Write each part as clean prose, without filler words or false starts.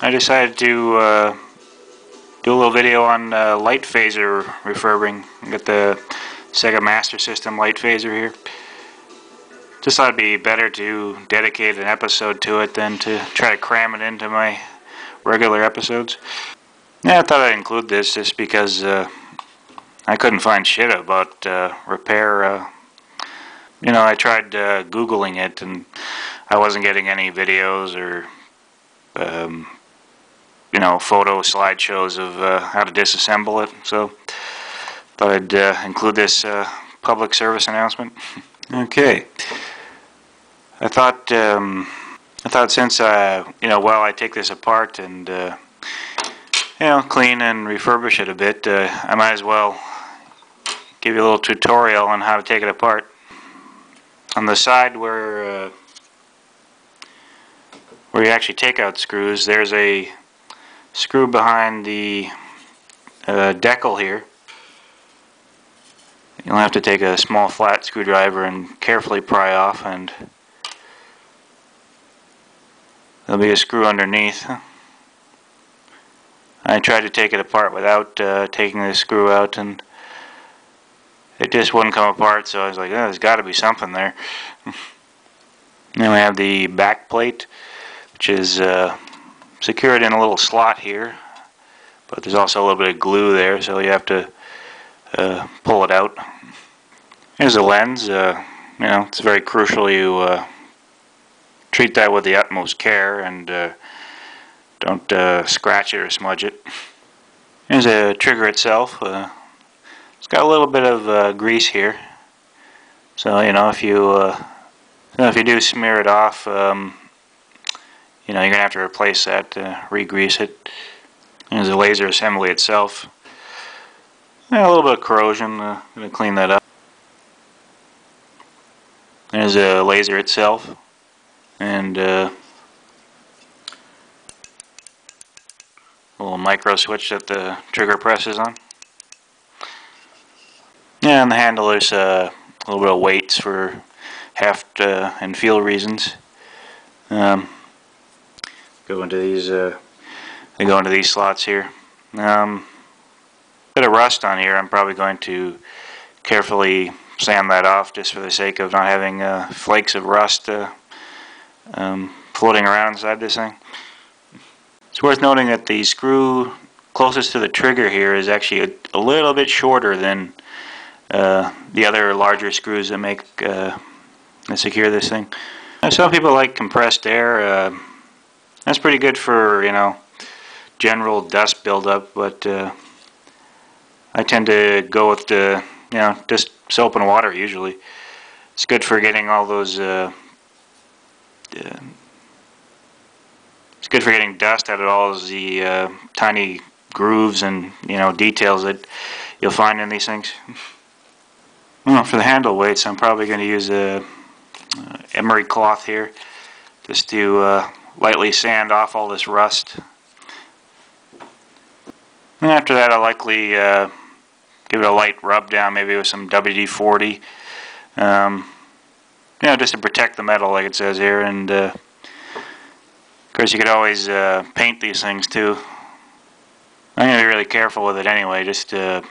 I decided to do a little video on light phaser refurbing. I got the Sega Master System light phaser here. Just thought it'd be better to dedicate an episode to it than to try to cram it into my regular episodes. Yeah, I thought I'd include this just because I couldn't find shit about repair. You know, I tried Googling it and I wasn't getting any videos or you know, photo slideshows of how to disassemble it. So thought I'd include this public service announcement. Okay. I thought since you know, while I take this apart and you know, clean and refurbish it a bit, I might as well give you a little tutorial on how to take it apart. On the side where you actually take out screws, there's a screw behind the decal here. You'll have to take a small flat screwdriver and carefully pry off, and there'll be a screw underneath. I tried to take it apart without taking the screw out, and it just wouldn't come apart, so I was like, oh, there's got to be something there. Then we have the back plate, which is secured in a little slot here, but there's also a little bit of glue there, so you have to pull it out. Here's the lens. You know, it's very crucial you treat that with the utmost care and don't scratch it or smudge it. Here's a trigger itself. It's got a little bit of grease here, so you know, if you do smear it off, you know, you're gonna have to replace that, re-grease it. Here's the laser assembly itself. Yeah, a little bit of corrosion. Gonna clean that up. There's a laser itself, and a little micro switch that the trigger presses on. Yeah, and the handle, there's a little bit of weights for heft and feel reasons. Go into these. They go into these slots here. Bit of rust on here. I'm probably going to carefully sand that off just for the sake of not having flakes of rust floating around inside this thing. It's worth noting that the screw closest to the trigger here is actually a little bit shorter than the other larger screws that make that secure this thing. Some people like compressed air. That's pretty good for, you know, general dust buildup, but I tend to go with the, you know, just soap and water usually. It's good for getting all those it's good for getting dust out of all the tiny grooves and, you know, details that you'll find in these things. Well, for the handle weights, I'm probably going to use a emery cloth here just to lightly sand off all this rust. And after that, I'll likely give it a light rub down, maybe with some WD-40, you know, just to protect the metal, like it says here. And of course, you could always paint these things too. I'm going to be really careful with it anyway. Just I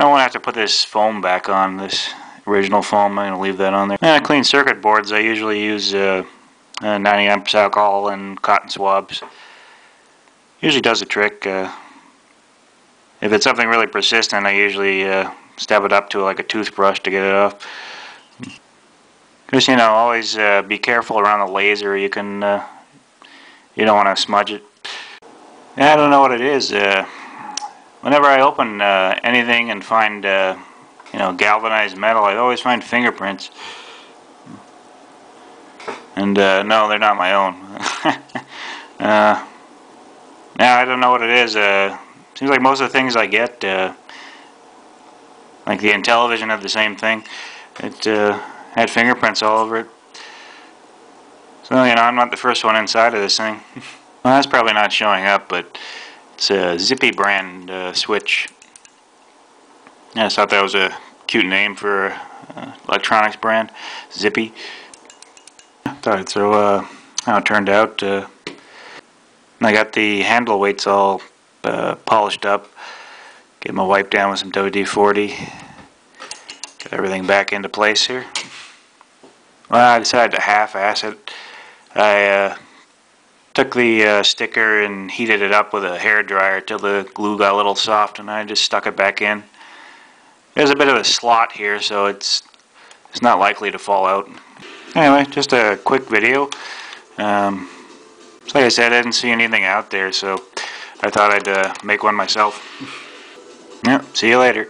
don't want to have to put this foam back on, this original foam. I'm going to leave that on there. Clean circuit boards, I usually use 90 amps alcohol and cotton swabs. Usually does the trick. If it's something really persistent, I usually stab it up to like a toothbrush to get it off. Just, you know, always be careful around the laser. You can you don't want to smudge it. I don't know what it is. Whenever I open anything and find you know, galvanized metal, I always find fingerprints. And no, they're not my own. Yeah, I don't know what it is. Seems like most of the things I get, like the Intellivision had the same thing. It had fingerprints all over it. So, you know, I'm not the first one inside of this thing. Well, that's probably not showing up, but it's a Zippy brand switch. I just thought that was a cute name for electronics brand, Zippy. I thought I'd throw how it turned out. And I got the handle weights all polished up. Get them wiped down with some WD-40. Get everything back into place here. Well, I decided to half-ass it. I took the sticker and heated it up with a hair dryer till the glue got a little soft, and I just stuck it back in. There's a bit of a slot here, so it's not likely to fall out. Anyway, just a quick video. Like I said, I didn't see anything out there, so I thought I'd make one myself. Yep, see you later.